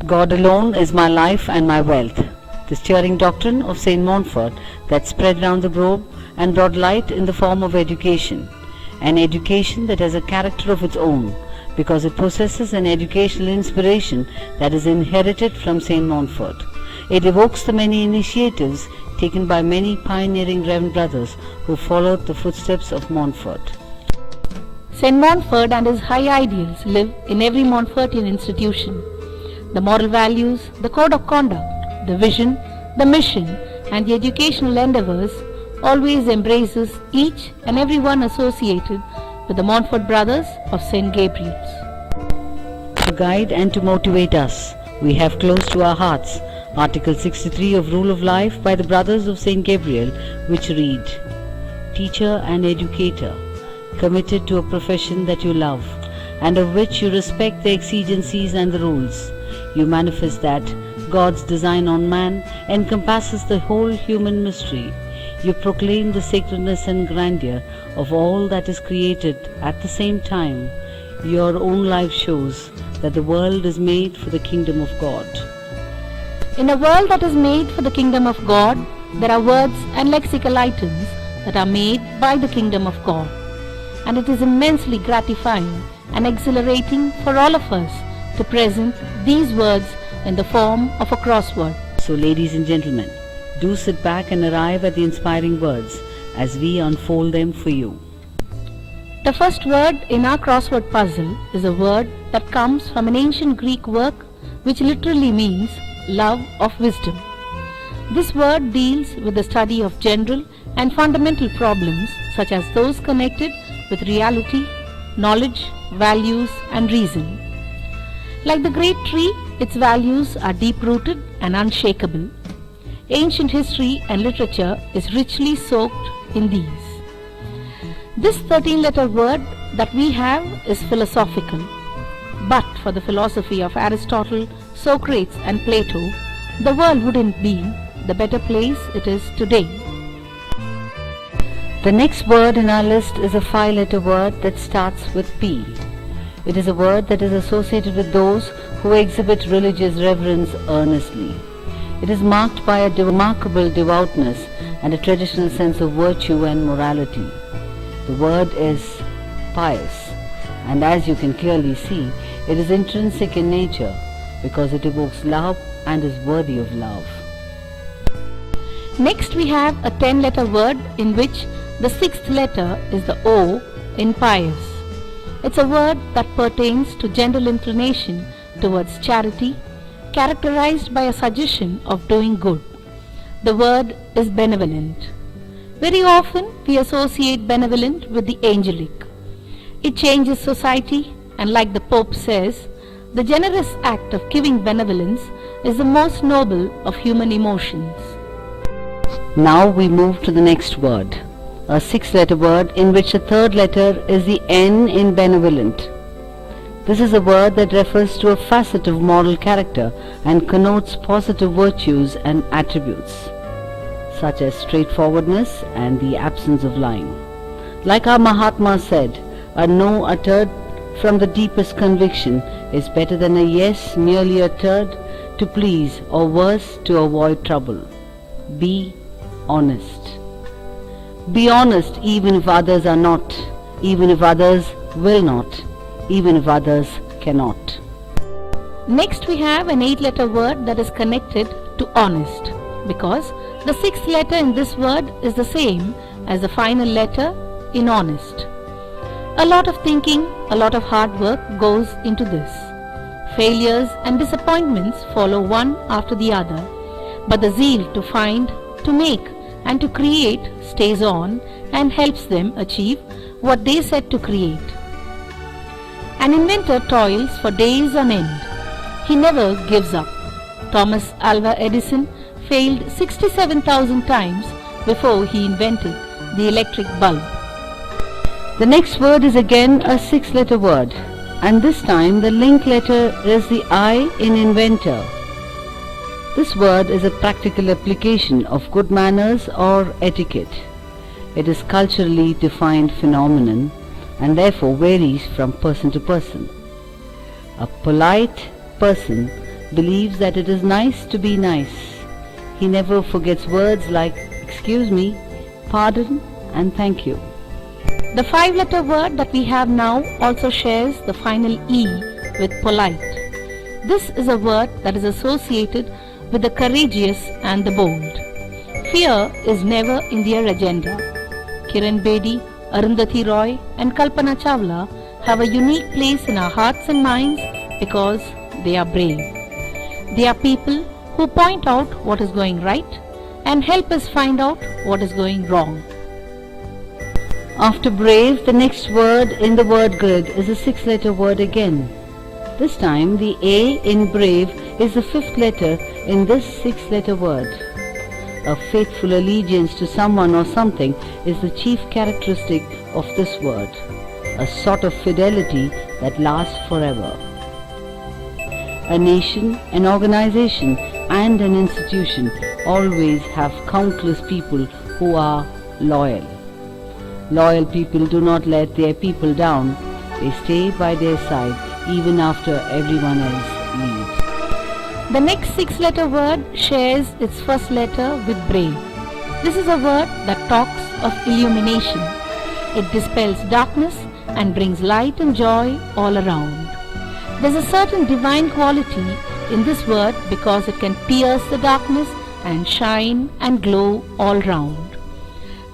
God alone is my life and my wealth. The stirring doctrine of St. Montfort that spread round the globe and brought light in the form of education. An education that has a character of its own, because it possesses an educational inspiration that is inherited from St. Montfort. It evokes the many initiatives taken by many pioneering Reverend Brothers who followed the footsteps of Montfort. St. Montfort and his high ideals live in every Montfortian institution. The moral values, the code of conduct, the vision, the mission, and the educational endeavors always embraces each and every one associated with the Montfort Brothers of St. Gabriel's. To guide and to motivate us, we have close to our hearts Article 63 of Rule of Life by the Brothers of St. Gabriel, which read, Teacher and educator, committed to a profession that you love, and of which you respect the exigencies and the rules, you manifest that God's design on man encompasses the whole human mystery. You proclaim the sacredness and grandeur of all that is created. At the same time, your own life shows that the world is made for the kingdom of God. In a world that is made for the kingdom of God, there are words and lexical items that are made by the kingdom of God. And it is immensely gratifying and exhilarating for all of us to present these words in the form of a crossword. So, ladies and gentlemen, do sit back and arrive at the inspiring words as we unfold them for you. The first word in our crossword puzzle is a word that comes from an ancient Greek work which literally means love of wisdom. This word deals with the study of general and fundamental problems such as those connected with reality, knowledge, values, and reason. Like the great tree, its values are deep-rooted and unshakable. Ancient history and literature is richly soaked in these. This 13-letter word that we have is philosophical. But for the philosophy of Aristotle, Socrates, and Plato, the world wouldn't be the better place it is today. The next word in our list is a 5-letter word that starts with P. It is a word that is associated with those who exhibit religious reverence earnestly. It is marked by a remarkable devoutness and a traditional sense of virtue and morality. The word is pious, and as you can clearly see, it is intrinsic in nature because it evokes love and is worthy of love. Next we have a 10-letter word in which the 6th letter is the O in pious. It's a word that pertains to general inclination towards charity, characterized by a suggestion of doing good. The word is benevolent. Very often we associate benevolent with the angelic. It changes society, and like the Pope says, the generous act of giving benevolence is the most noble of human emotions. Now we move to the next word, a 6-letter word in which the 3rd letter is the N in benevolent. This is a word that refers to a facet of moral character and connotes positive virtues and attributes, such as straightforwardness and the absence of lying. Like our Mahatma said, a no uttered from the deepest conviction is better than a yes merely uttered to please, or worse, to avoid trouble. Be honest. Be honest even if others are not, even if others will not, even if others cannot. Next we have an 8-letter word that is connected to honest, because the 6th letter in this word is the same as the final letter in honest. A lot of thinking, a lot of hard work goes into this. Failures and disappointments follow one after the other, but the zeal to find, to make, and to create stays on and helps them achieve what they set to create. An inventor toils for days on end. He never gives up. Thomas Alva Edison failed 67,000 times before he invented the electric bulb. The next word is again a 6-letter word, and this time the link letter is the I in inventor. This word is a practical application of good manners or etiquette. It is culturally defined phenomenon and therefore varies from person to person. A polite person believes that it is nice to be nice. He never forgets words like excuse me, pardon and thank you. The 5-letter word that we have now also shares the final E with polite. This is a word that is associated with the courageous and the bold. Fear is never in their agenda. Kiran Bedi, Arundhati Roy and Kalpana Chawla have a unique place in our hearts and minds because they are brave. They are people who point out what is going right and help us find out what is going wrong. After brave, the next word in the word grid is a 6-letter word again. This time the A in brave is the 5th letter in this 6-letter word. A faithful allegiance to someone or something is the chief characteristic of this word, a sort of fidelity that lasts forever. A nation, an organization and an institution always have countless people who are loyal. Loyal people do not let their people down. They stay by their side even after everyone else leaves. The next 6-letter word shares its first letter with brave. This is a word that talks of illumination. It dispels darkness and brings light and joy all around. There's a certain divine quality in this word because it can pierce the darkness and shine and glow all round.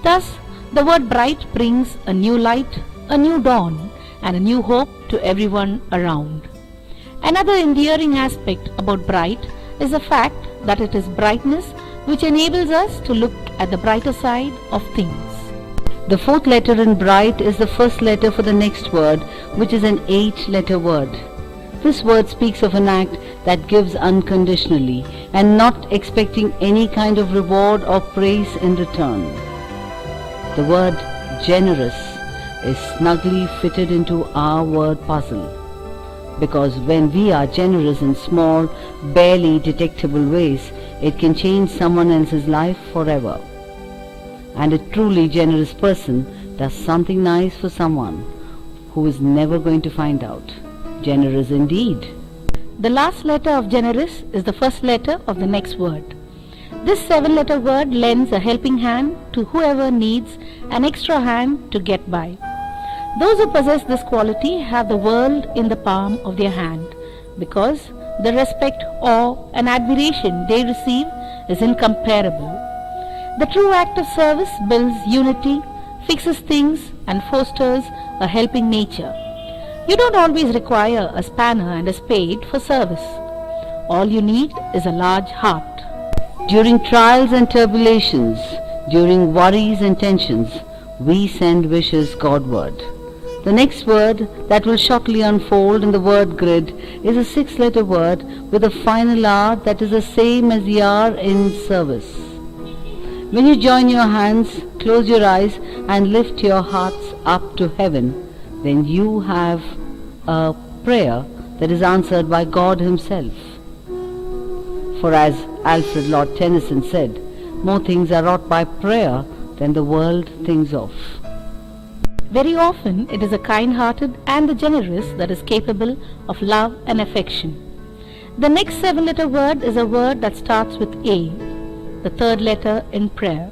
Thus, the word bright brings a new light, a new dawn, and a new hope to everyone around. Another endearing aspect about bright is the fact that it is brightness which enables us to look at the brighter side of things. The 4th letter in bright is the first letter for the next word, which is an 8-letter word. This word speaks of an act that gives unconditionally and not expecting any kind of reward or praise in return. The word generous is snugly fitted into our word puzzle, because when we are generous in small, barely detectable ways, it can change someone else's life forever. And a truly generous person does something nice for someone who is never going to find out. Generous indeed. The last letter of generous is the first letter of the next word. This 7-letter word lends a helping hand to whoever needs an extra hand to get by. Those who possess this quality have the world in the palm of their hand because the respect, awe and admiration they receive is incomparable. The true act of service builds unity, fixes things and fosters a helping nature. You don't always require a spanner and a spade for service. All you need is a large heart. During trials and tribulations, during worries and tensions, we send wishes Godward. The next word that will shortly unfold in the word grid is a 6-letter word with a final R that is the same as the R in service. When you join your hands, close your eyes and lift your hearts up to heaven, then you have a prayer that is answered by God Himself. For as Alfred Lord Tennyson said, more things are wrought by prayer than the world thinks of. Very often it is the kind-hearted and the generous that is capable of love and affection. The next 7-letter word is a word that starts with A, the 3rd letter in prayer.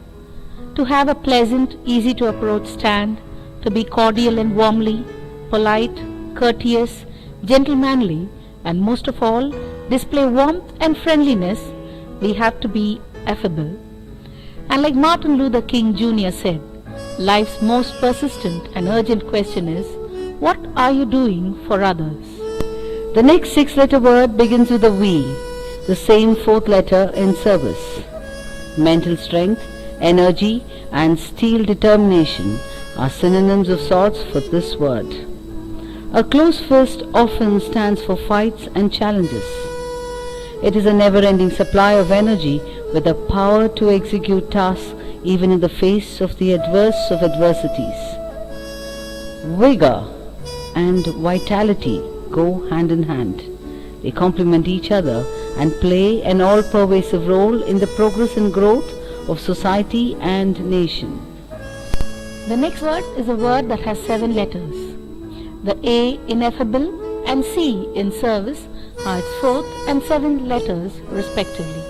To have a pleasant, easy to approach stand, to be cordial and warmly, polite, courteous, gentlemanly, and most of all, display warmth and friendliness, we have to be affable. And like Martin Luther King Jr. said, life's most persistent and urgent question is, what are you doing for others? The next 6-letter word begins with a V, the same 4th letter in service. Mental strength, energy and steel determination are synonyms of sorts for this word. A closed fist often stands for fights and challenges. It is a never-ending supply of energy with the power to execute tasks even in the face of the adverse of adversities. Vigor and vitality go hand in hand. They complement each other and play an all-pervasive role in the progress and growth of society and nation. The next word is a word that has 7 letters. The A in affable and C in service are its fourth and seventh letters respectively.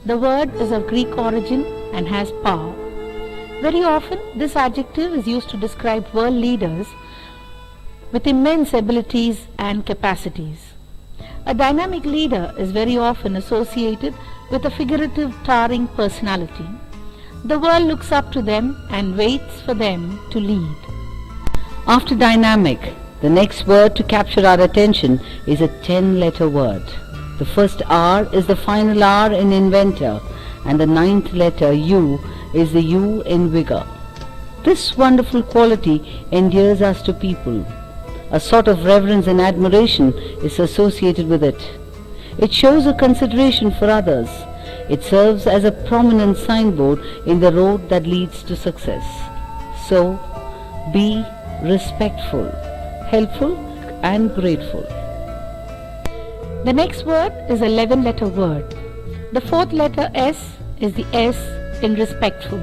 The word is of Greek origin and has power. Very often this adjective is used to describe world leaders with immense abilities and capacities. A dynamic leader is very often associated with a figurative, towering personality. The world looks up to them and waits for them to lead. After dynamic, the next word to capture our attention is a 10-letter word. The first R is the final R in inventor, and the ninth letter U is the U in vigor. This wonderful quality endears us to people. A sort of reverence and admiration is associated with it. It shows a consideration for others. It serves as a prominent signboard in the road that leads to success. So, be respectful, helpful and grateful. The next word is a 11-letter word. The fourth letter S is the S in respectful.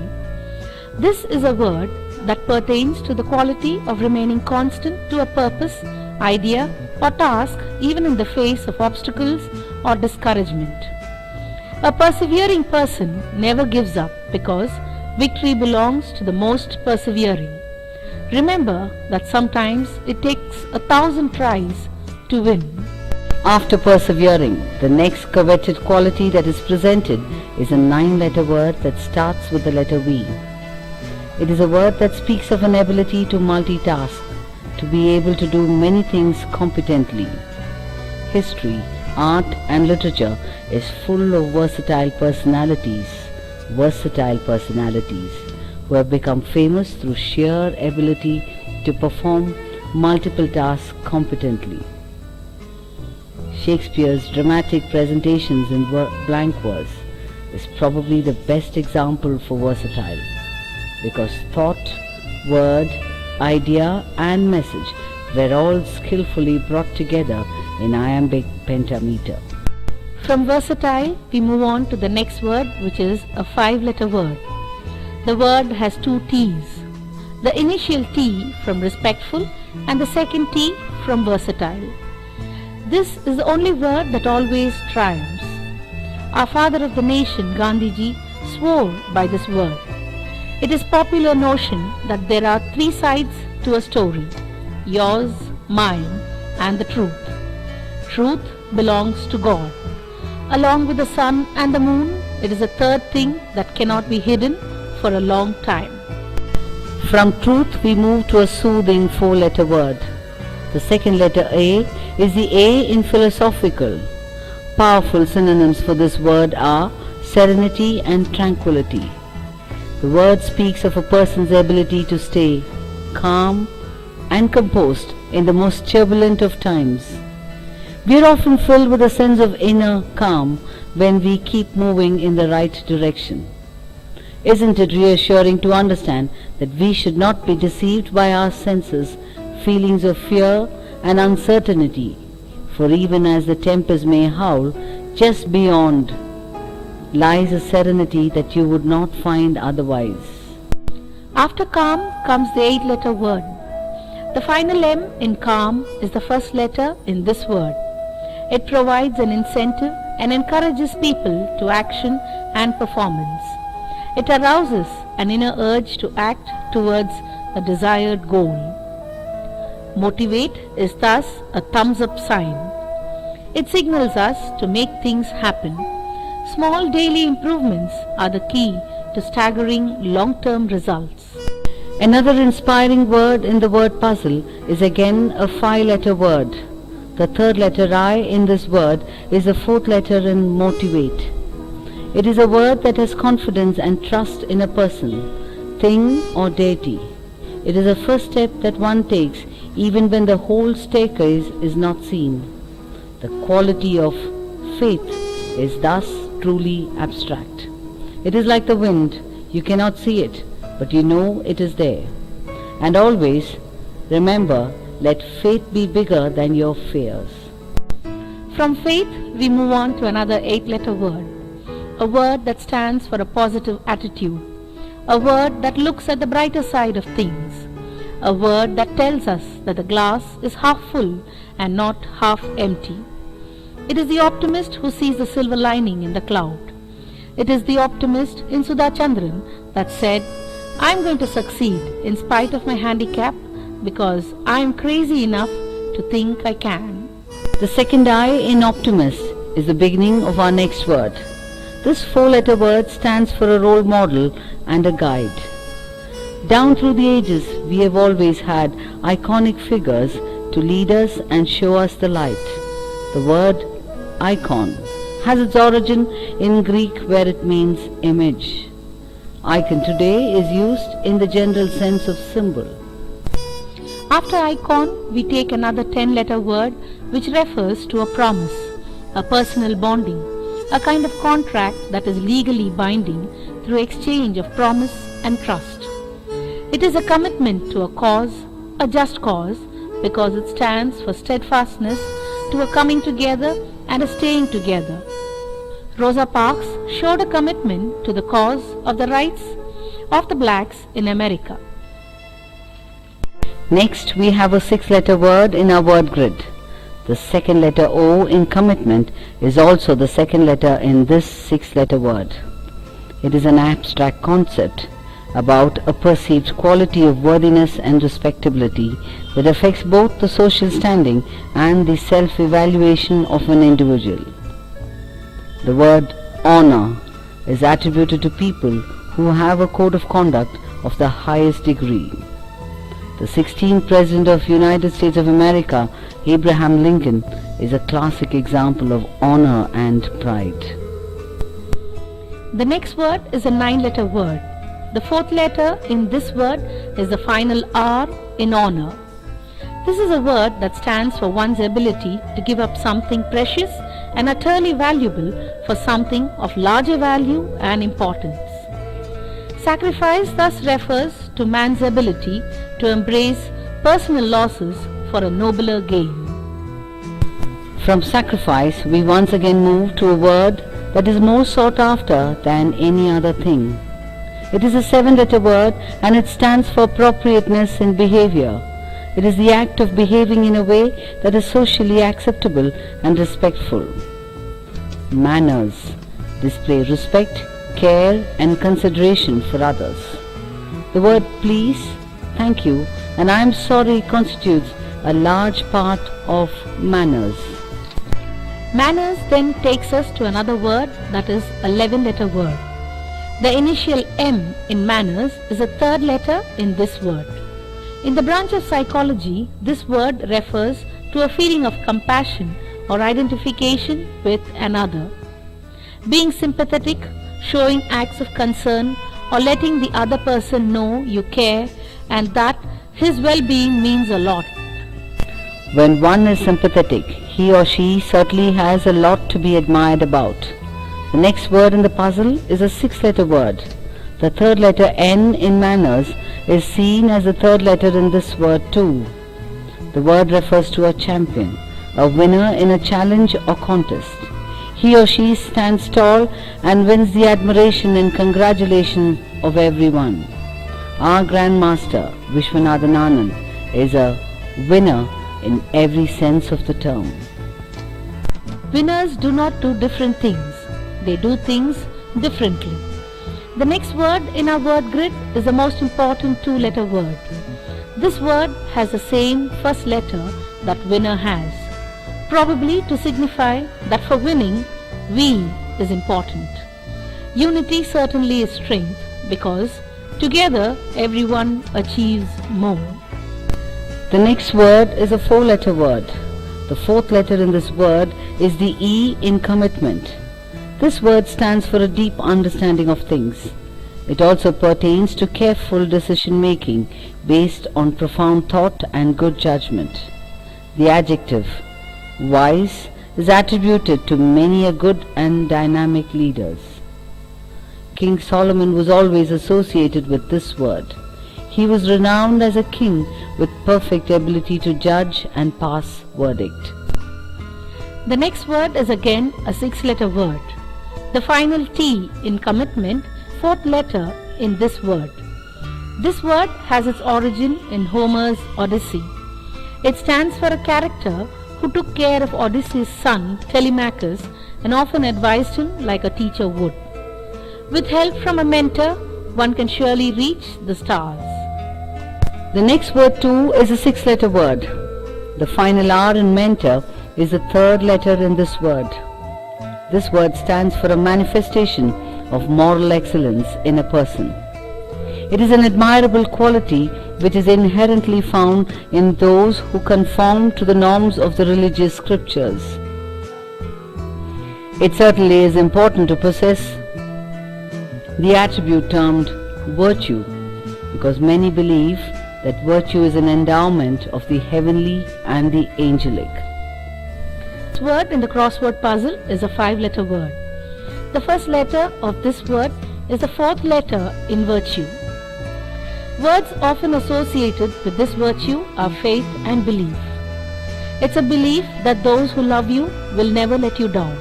This is a word that pertains to the quality of remaining constant to a purpose, idea or task even in the face of obstacles or discouragement. A persevering person never gives up because victory belongs to the most persevering. Remember that sometimes it takes 1,000 tries to win. After persevering, the next coveted quality that is presented is a 9-letter word that starts with the letter V. It is a word that speaks of an ability to multitask, to be able to do many things competently. History, art and literature is full of versatile personalities who have become famous through sheer ability to perform multiple tasks competently. Shakespeare's dramatic presentations in blank verse is probably the best example for versatile, because thought, word, idea and message were all skillfully brought together in iambic pentameter. From versatile, we move on to the next word, which is a 5-letter word. The word has 2 T's. The initial T from respectful and the second T from versatile. This is the only word that always triumphs. Our father of the nation, Gandhiji, swore by this word. It is popular notion that there are 3 sides to a story: yours, mine, and the truth. Truth belongs to God. Along with the sun and the moon, it is a third thing that cannot be hidden for a long time. From truth, we move to a soothing 4-letter word. The second letter A is the A in philosophical. Powerful synonyms for this word are serenity and tranquility. The word speaks of a person's ability to stay calm and composed in the most turbulent of times. We are often filled with a sense of inner calm when we keep moving in the right direction. Isn't it reassuring to understand that we should not be deceived by our senses, feelings of fear and uncertainty? For even as the tempest may howl, just beyond lies a serenity that you would not find otherwise. After calm comes the 8-letter word. The final M in calm is the first letter in this word. It provides an incentive and encourages people to action and performance. It arouses an inner urge to act towards a desired goal. Motivate is thus a thumbs-up sign. It signals us to make things happen. Small daily improvements are the key to staggering long-term results. Another inspiring word in the word puzzle is again a 5-letter word. The third letter I in this word is the 4th letter in motivate. It is a word that has confidence and trust in a person, thing or deity. It is a first step that one takes even when the whole staircase is not seen. The quality of faith is thus truly abstract. It is like the wind. You cannot see it, but you know it is there. And always remember, let faith be bigger than your fears. From faith, we move on to another 8-letter word. A word that stands for a positive attitude. A word that looks at the brighter side of things. A word that tells us that the glass is half full and not half empty. It is the optimist who sees the silver lining in the cloud. It is the optimist in Sudha Chandran that said, I am going to succeed in spite of my handicap because I am crazy enough to think I can. The second I in optimist is the beginning of our next word. This four-letter word stands for a role model and a guide. Down through the ages, we have always had iconic figures to lead us and show us the light. The word icon has its origin in Greek where it means image. Icon today is used in the general sense of symbol. After icon, we take another 10-letter word which refers to a promise, a personal bonding, a kind of contract that is legally binding through exchange of promise and trust. It is a commitment to a cause, a just cause, because it stands for steadfastness, to a coming together and a staying together. Rosa Parks showed a commitment to the cause of the rights of the blacks in America. Next, we have a six-letter word in our word grid. The second letter O in commitment is also the second letter in this six-letter word. It is an abstract concept about a perceived quality of worthiness and respectability that affects both the social standing and the self-evaluation of an individual. The word honor is attributed to people who have a code of conduct of the highest degree. The 16th President of the United States of America, Abraham Lincoln, is a classic example of honor and pride. The next word is a 9-letter word. The fourth letter in this word is the final R in honor. This is a word that stands for one's ability to give up something precious and utterly valuable for something of larger value and importance. Sacrifice thus refers to man's ability to embrace personal losses for a nobler gain. From sacrifice, we once again move to a word that is more sought after than any other thing. It is a 7-letter word and it stands for appropriateness in behavior. It is the act of behaving in a way that is socially acceptable and respectful. Manners display respect, care and consideration for others. The word please, thank you and I am sorry constitutes a large part of manners. Manners then takes us to another word that is a 11-letter word. The initial M in manners is a third letter in this word. In the branch of psychology, this word refers to a feeling of compassion or identification with another. Being sympathetic, showing acts of concern or letting the other person know you care and that his well-being means a lot. When one is sympathetic, he or she certainly has a lot to be admired about. The next word in the puzzle is a 6-letter word. The third letter N in manners is seen as the third letter in this word too. The word refers to a champion, a winner in a challenge or contest. He or she stands tall and wins the admiration and congratulation of everyone. Our Grandmaster Vishwanathan Anand is a winner in every sense of the term. Winners do not do different things. They do things differently. The next word in our word grid is the most important 2-letter word. This word has the same first letter that winner has, probably to signify that for winning, we is important. Unity certainly is strength because together everyone achieves more. The next word is a 4-letter word. The fourth letter in this word is the E in commitment. This word stands for a deep understanding of things. It also pertains to careful decision-making based on profound thought and good judgment. The adjective wise is attributed to many a good and dynamic leaders. King Solomon was always associated with this word. He was renowned as a king with perfect ability to judge and pass verdict. The next word is again a 6-letter word. The final T in commitment, 4th letter in this word. This word has its origin in Homer's Odyssey. It stands for a character who took care of Odysseus' son Telemachus and often advised him like a teacher would. With help from a mentor, one can surely reach the stars. The next word too is a 6-letter word. The final R in mentor is the 3rd letter in this word. This word stands for a manifestation of moral excellence in a person. It is an admirable quality which is inherently found in those who conform to the norms of the religious scriptures. It certainly is important to possess the attribute termed virtue, because many believe that virtue is an endowment of the heavenly and the angelic. This word in the crossword puzzle is a 5-letter word. The first letter of this word is the 4th letter in virtue. Words often associated with this virtue are faith and belief. It's a belief that those who love you will never let you down.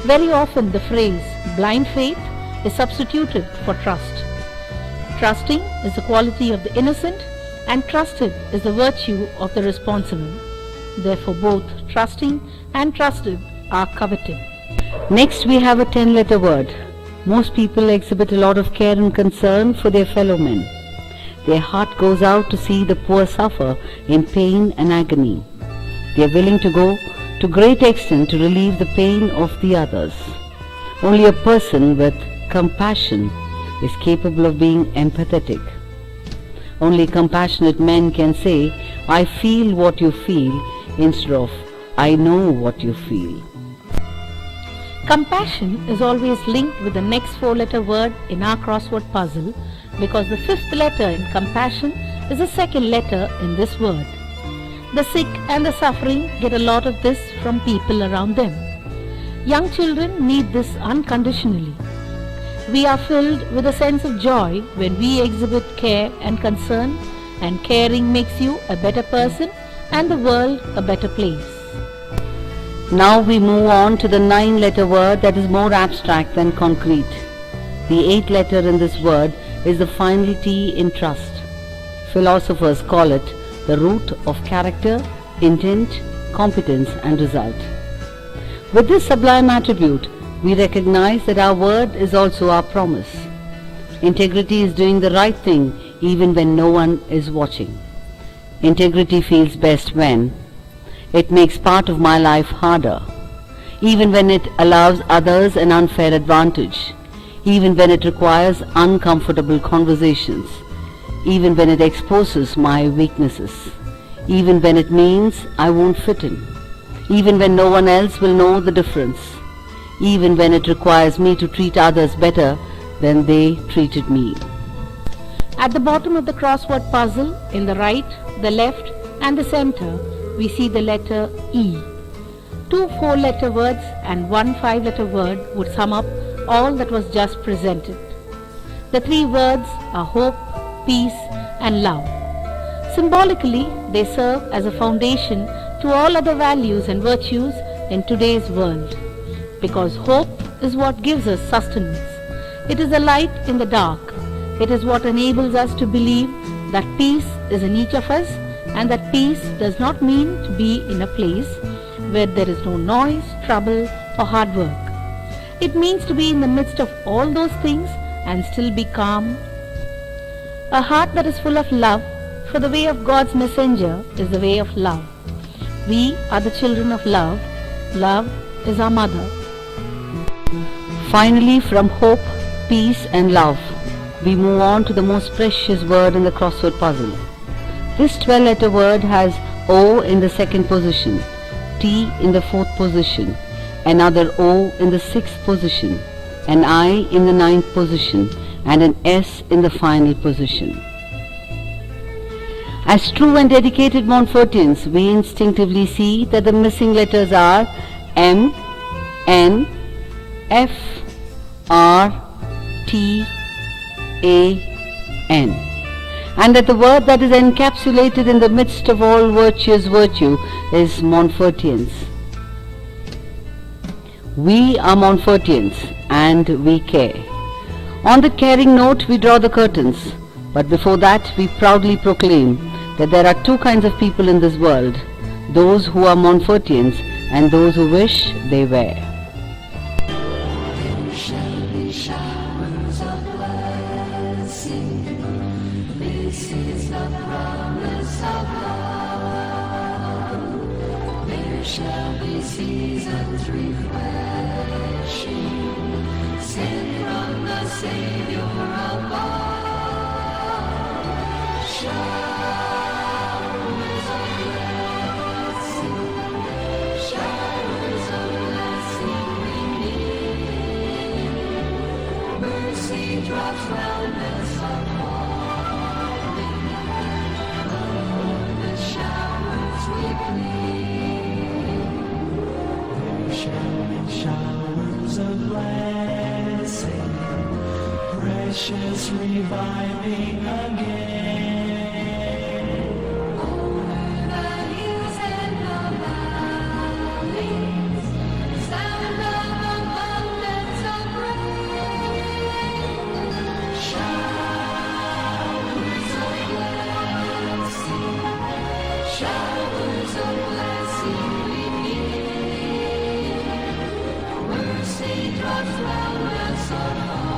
Very often the phrase blind faith is substituted for trust. Trusting is the quality of the innocent and trusted is the virtue of the responsible. Therefore both trusting and trusted are coveted. Next we have a 10-letter word. Most people exhibit a lot of care and concern for their fellow men. Their heart goes out to see the poor suffer in pain and agony. They are willing to go to great extent to relieve the pain of the others. Only a person with compassion is capable of being empathetic. Only compassionate men can say, "I feel what you feel," instead of "I know what you feel." Compassion is always linked with the next 4-letter word in our crossword puzzle because the 5th letter in compassion is the 2nd letter in this word. The sick and the suffering get a lot of this from people around them. Young children need this unconditionally. We are filled with a sense of joy when we exhibit care and concern, and caring makes you a better person and the world a better place. Now we move on to the 9-letter word that is more abstract than concrete. The 8th letter in this word is the final T in trust. Philosophers call it the root of character, intent, competence and result. With this sublime attribute, we recognize that our word is also our promise. Integrity is doing the right thing even when no one is watching. Integrity feels best when it makes part of my life harder, even when it allows others an unfair advantage, even when it requires uncomfortable conversations, even when it exposes my weaknesses, even when it means I won't fit in, even when no one else will know the difference, even when it requires me to treat others better than they treated me. At the bottom of the crossword puzzle, in the right, the left and the center, we see the letter E. 2 4-letter words and 1 5-letter word would sum up all that was just presented. The 3 words are hope, peace and love. Symbolically, they serve as a foundation to all other values and virtues in today's world. Because hope is what gives us sustenance. It is the light in the dark. It is what enables us to believe that peace is in each of us, and that peace does not mean to be in a place where there is no noise, trouble or hard work. It means to be in the midst of all those things and still be calm. A heart that is full of love, for the way of God's messenger is the way of love. We are the children of love. Love is our mother. Finally, from hope, peace and love, we move on to the most precious word in the crossword puzzle. This 12-letter word has O in the 2nd position, T in the 4th position, another O in the 6th position, an I in the 9th position, and an S in the final position. As true and dedicated Montfortians, we instinctively see that the missing letters are M, N, F, R, T, A, N, and that the word that is encapsulated in the midst of all virtuous virtue is Montfortians. We are Montfortians and we care. On the caring note, we draw the curtains, but before that we proudly proclaim that there are 2 kinds of people in this world, those who are Montfortians and those who wish they were. There shall be showers of blessing. This is the promise of love. There shall be seasons refreshing, sent from the Savior above. Showers of blessing, showers of blessing we need. Mercy drops round us are falling. Lord, the showers we plead. There shall be showers of blessing, precious reviving again. Over the hills and the valleys, sound of abundance of rain. Showers of blessing, showers of blessing we need. Mercy drops round us are falling.